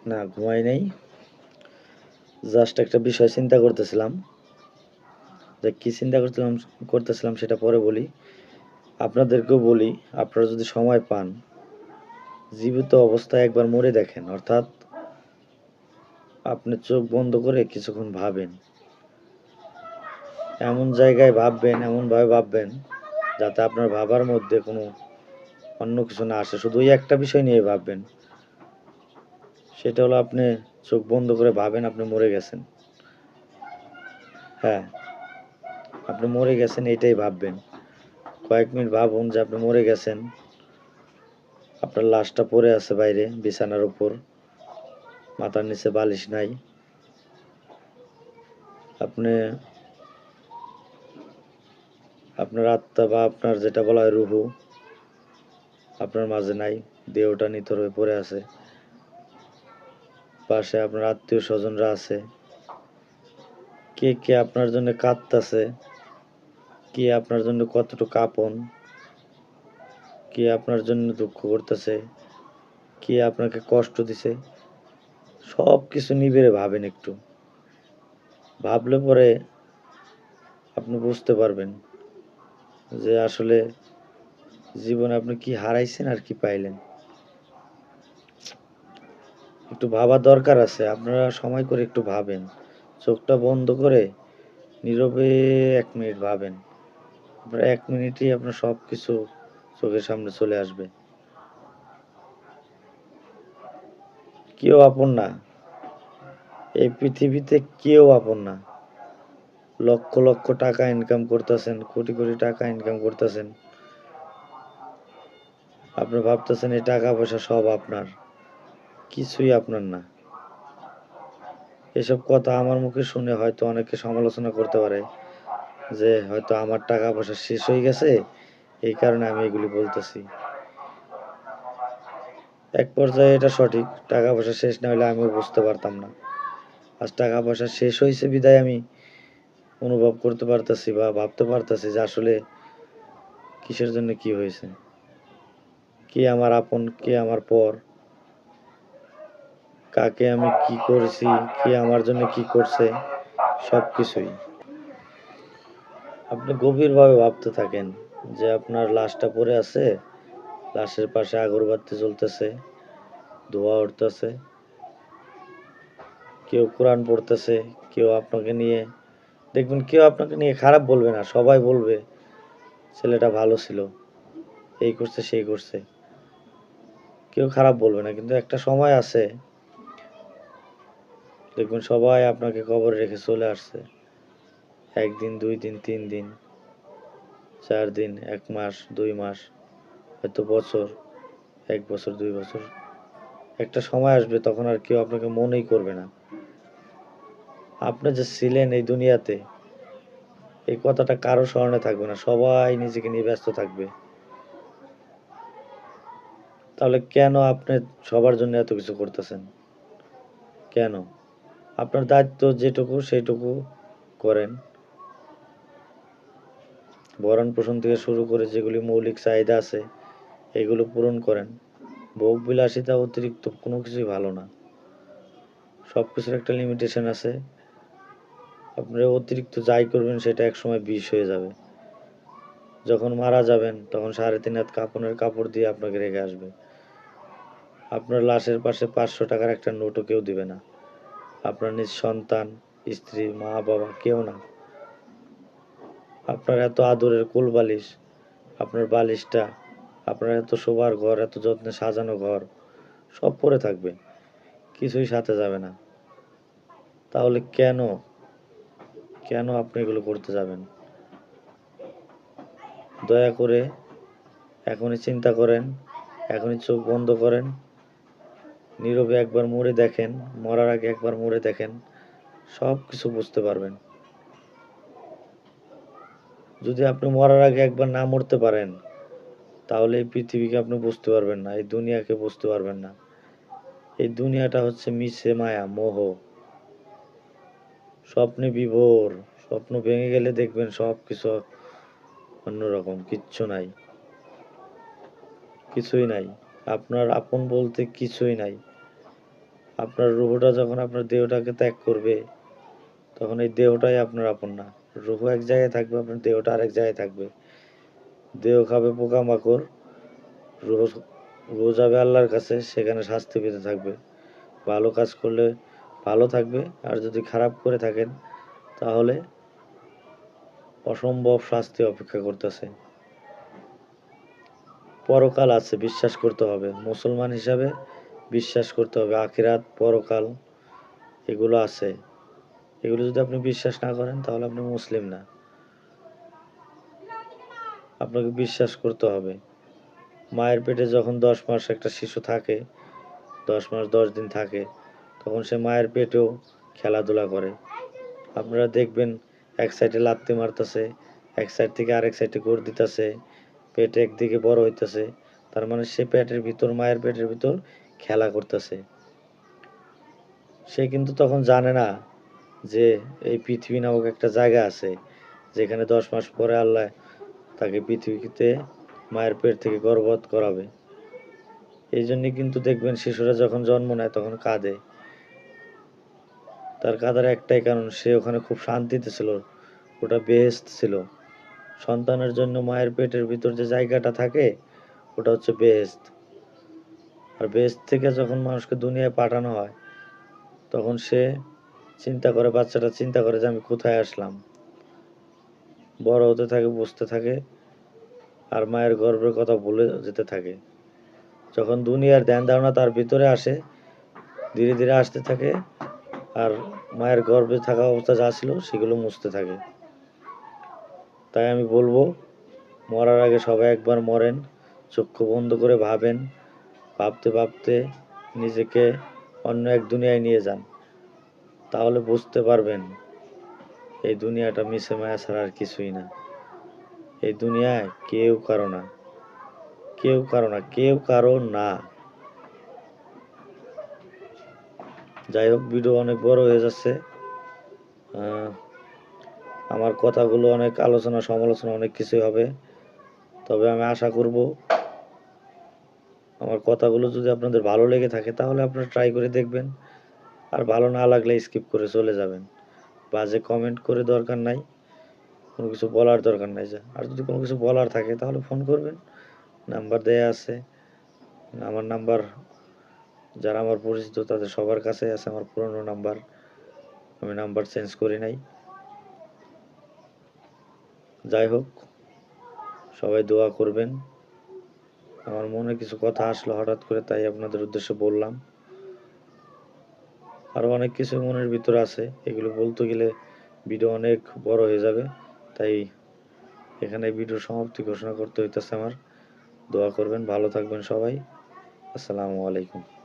না, ঘুমাই নাই। জাস্ট একটা বিষয় চিন্তা করতেছিলাম। যে কি চিন্তা করতেছিলাম সেটা পরে বলি। আপনাদেরকেও বলি, আপনারা যদি সময় পান, জীবিত অবস্থায় একবার মরে দেখেন। অর্থাৎ আপনি চোখ বন্ধ করে কিছুক্ষণ ভাবেন। এমন জায়গায় ভাববেন, এমনভাবে ভাববেন যাতে আপনার ভাবার মধ্যে কোনো অন্য কিছু না আসে। শুধু ওই একটা বিষয় নিয়ে ভাববেন। সেটা হলো আপনি চোখ বন্ধ করে ভাবেন আপনি মরে গেছেন। হ্যাঁ, আপনি মরে গেছেন এইটাই ভাববেন। কয়েক মিনিট ভাবুন যে আপনি মরে গেছেন। আপনার লাশটা পড়ে আছে বাইরে বিছানার উপর, মাথার নিচে বালিশ নাই। আপনি আপনার আত্মা বা আপনার যেটা বলা হয় রুহু আপনার মাঝে নাই, দেহটা নিথর হয়ে পড়ে আছে। পাশে আপনার আত্মীয় স্বজনরা আছে। কে কে আপনার জন্য কাঁদতেছে, কে আপনার জন্য কতটুকু আপন, কে আপনার জন্য দুঃখ করতেছে, কে আপনাকে কষ্ট দিছে, সব কিছু নিবিড়ে ভাবেন একটু। ভাবলে পরে আপনি বুঝতে পারবেন যে আসলে জীবনে আপনি কি হারাইছেন আর কি পাইলেন। একটু ভাবার দরকার আছে। আপনারা সময় করে একটু ভাবেন। চোখটা বন্ধ করে নীরবে ১ মিনিট ভাবেন। আপনার ১ মিনিটেই আপনার সব কিছু চোখের সামনে চলে আসবে। কেউ আপন না। এই পৃথিবীতে কেউ আপন না। লক্ষ লক্ষ টাকা ইনকাম করতেছেন, কোটি কোটি টাকা ইনকাম করতেছেন। আপনি ভাবতেছেন এই টাকা পয়সা সব আপনার। কিছুই আপনার না। এসব কথা আমার মুখে শুনে হয়তো অনেকে সমালোচনা করতে পারে যে হয়তো আমার টাকা পয়সা শেষ হয়ে গেছে, এই কারণে আমি এগুলি বলতেছি। এক পর্যায়ে এটা সঠিক, টাকা পয়সা শেষ না হলে আমিও বুঝতে পারতাম না। আজ টাকা পয়সা শেষ হয়েছে বিধায় আমি অনুভব করতে পারতেছি বা ভাবতে পারতেছি যে আসলে কিসের জন্য কি হয়েছে, কে আমার আপন, কে আমার পর, কাকে আমি কি করেছি, কে আমার জন্য কি করছে, সব কিছুই। আপনি গভীরভাবে ভাবতে থাকেন যে আপনার লাশটা পড়ে আছে, লাশের পাশে আগরবাতি জ্বলতেছে, ধোঁয়া উঠতেছে, কেউ কোরআন পড়তেছে, কেউ আপনাকে নিয়ে দেখবেন, কেউ আপনাকে নিয়ে খারাপ বলবে না, সবাই বলবে ছেলেটা ভালো ছিল, এই করছে সেই করছে, কেউ খারাপ বলবে না। কিন্তু একটা সময় আছে দেখবেন সবাই আপনাকে কবরে রেখে চলে আসছে। ১ দিন, ২ দিন, ৩ দিন, ৪ দিন, ১ মাস, ২ মাস, হয়তো বছর, ১ বছর, ২ বছর। একটা সময় আসবে তখন আর কেউ আপনাকে মনেই করবে না। আপনি যে ছিলেন এই দুনিয়াতে, এই কথাটা কারো স্মরণে থাকবে না। সবাই নিজেকে নিয়ে ব্যস্ত থাকবে। তাহলে কেন আপনি সবার জন্য এত কিছু করতেছেন? কেন? আপনার দায়িত্ব যেটুকু সেইটুকু করেন। ভরণ-পোষণ থেকে শুরু করে যেগুলি মৌলিক চাহিদা আছে এগুলো পূরণ করেন। ভোগ-বিলাসিতা অতিরিক্ত কোনো কিছুই ভালো না। সব কিছুর একটা লিমিটেশন আছে। আপনারা অতিরিক্ত যাই করবেন সেটা একসময় বিষ হয়ে যাবে। যখন মারা যাবেন তখন ৩.৫ হাত কাফনের কাপড় দিয়ে আপনাকে রেখে আসবে। আপনার লাশের পাশে ৫০০ টাকার একটা নোটও কেউ দিবে না। আপনার নিজ সন্তান, স্ত্রী, মা-বাবা কেউ না। আপনার এত আদরের কোলবালিশ, আপনার বালিশটা, আপনার এত শোবার ঘর, এত যত্নে সাজানো ঘর সব পড়ে থাকবে। কিছুই সাথে যাবে না। তাহলে কেন, কেন আপনি এগুলো করতে যাবেন? দয়া করে এখনই চিন্তা করেন, এখনই চোখ বন্ধ করেন, নীরবে একবার মরে দেখেন, মরার আগে একবার মরে দেখেন, সব কিছু বুঝতে পারবেন। যদি আপনি মরার আগে একবার না মরতে পারেন, তাহলে এই পৃথিবীকে আপনি বুঝতে পারবেন না, এই দুনিয়াকে বুঝতে পারবেন না। এই দুনিয়াটা হচ্ছে মিছে মায়া, মোহ, স্বপ্নে বিভোর। স্বপ্ন ভেঙে গেলে দেখবেন সব কিছু অন্যরকম, কিচ্ছু নাই, কিছুই নাই। আপনার আপন বলতে কিছুই নাই। আপনার রুহটা যখন আপনার দেহটাকে ত্যাগ করবে, তখন এই দেহটাই আপনার আপন না। রুহ এক জায়গায় থাকবে, আপনার দেহটা আরেক জায়গায় থাকবে। দেহ খাবে পোকামাকড়, রুহ রুহ যাবে আল্লাহর কাছে, সেখানে শাস্তি পেতে থাকবে। ভালো কাজ করলে ভালো থাকবে, আর যদি খারাপ করে থাকেন তাহলে অসম্ভব শাস্তি অপেক্ষা করতেছে। পরকাল আছে, বিশ্বাস করতে হবে। মুসলমান হিসাবে বিশ্বাস করতে হবে আখিরাত, পরকাল এগুলো আছে। এগুলো যদি আপনি বিশ্বাস না করেন তাহলে আপনি মুসলিম না। আপনাকে বিশ্বাস করতে হবে। মায়ের পেটে যখন 10 মাস একটা শিশু থাকে, 10 মাস 10 দিন থাকে, তখন সে মায়ের পেটেও খেলাধুলা করে। আপনারা দেখবেন এক সাইডে লাত্তি মারতেছে, এক সাইড থেকে আরেক সাইডে গোড় দিতেছে, পেট একদিকে বড় হইতেছে। তার মানে সে পেটের ভিতর, মায়ের পেটের ভিতর খেলা করতেছে। সে কিন্তু তখন জানে না যে এই পৃথিবী নামক একটা জায়গা আছে, যেখানে 10 মাস পরে আল্লাহ তাকে পৃথিবীতে মায়ের পেট থেকে গর্ভপাত করাবে। এই জন্যই কিন্তু দেখবেন শিশুরা যখন জন্ম নেয় তখন কাঁদে। তার কাঁদার একটাই কারণ, সে ওখানে খুব শান্তিতে ছিল, ওটা বেহেশত ছিল। সন্তানের জন্য মায়ের পেটের ভিতর যে জায়গাটা থাকে ওটা হচ্ছে বেহেশত। আর বেহেশত থেকে যখন মানুষকে দুনিয়ায় পাঠানো হয়, তখন সে চিন্তা করে, বাচ্চাটা চিন্তা করে যে আমি কোথায় আসলাম। বড় হতে থাকে, বুঝতে থাকে, আর মায়ের গর্ভের কথা ভুলে যেতে থাকে। যখন দুনিয়ার ধ্যান ধারণা তার ভিতরে আসে, ধীরে ধীরে আসতে থাকে, আর মায়ের গর্ভে থাকা অবস্থা যা ছিল সেগুলো মুছতে থাকে। তাই আমি বলবো, মরার আগে সবাই একবার মরেন, চক্ষু বন্ধ করে ভাবেন, ভাবতে ভাবতে নিজেকে অন্য এক দুনিয়ায় নিয়ে যান। তাহলে বুঝতে পারবেন এই দুনিয়াটা মিশে মায়া ছাড়া আর কিছুই না। এই দুনিয়ায় কেউ কারো না, কেউ কারো না, কেউ কারো না। যাই হোক, ভিডিও অনেক বড় হয়ে যাচ্ছে। আমার কথাগুলো অনেক আলোচনা সমালোচনা অনেক কিছুই হবে, তবে আমি আশা করব আমার কথাগুলো যদি আপনাদের ভালো লেগে থাকে তাহলে আপনারা ট্রাই করে দেখবেন, আর ভালো না লাগলে স্কিপ করে চলে যাবেন। বাজে কমেন্ট করে দরকার নাই, কোনো কিছু বলার দরকার নাই। আর যদি কোনো কিছু বলার থাকে তাহলে ফোন করবেন, নাম্বার দেয়া আছে। আমার নাম্বার যারা আমার পরিচিত তাদের সবার কাছে আছে, আমার পুরনো নাম্বার, আমি নাম্বার চেঞ্জ করি নাই। যাই হোক, সবাই দোয়া করবেন। আমার মনে কিছু কথা আসলো হঠাৎ করে, তাই আপনাদের উদ্দেশ্যে বললাম। আরও অনেক কিছু মনের ভিতরে আছে, এগুলো বলতে গেলে ভিডিও অনেক বড় হয়ে যাবে, তাই এখানে ভিডিও সমাপ্তি ঘোষণা করতে হইতেছে আমার। দোয়া করবেন, ভালো থাকবেন সবাই। আসসালামু আলাইকুম।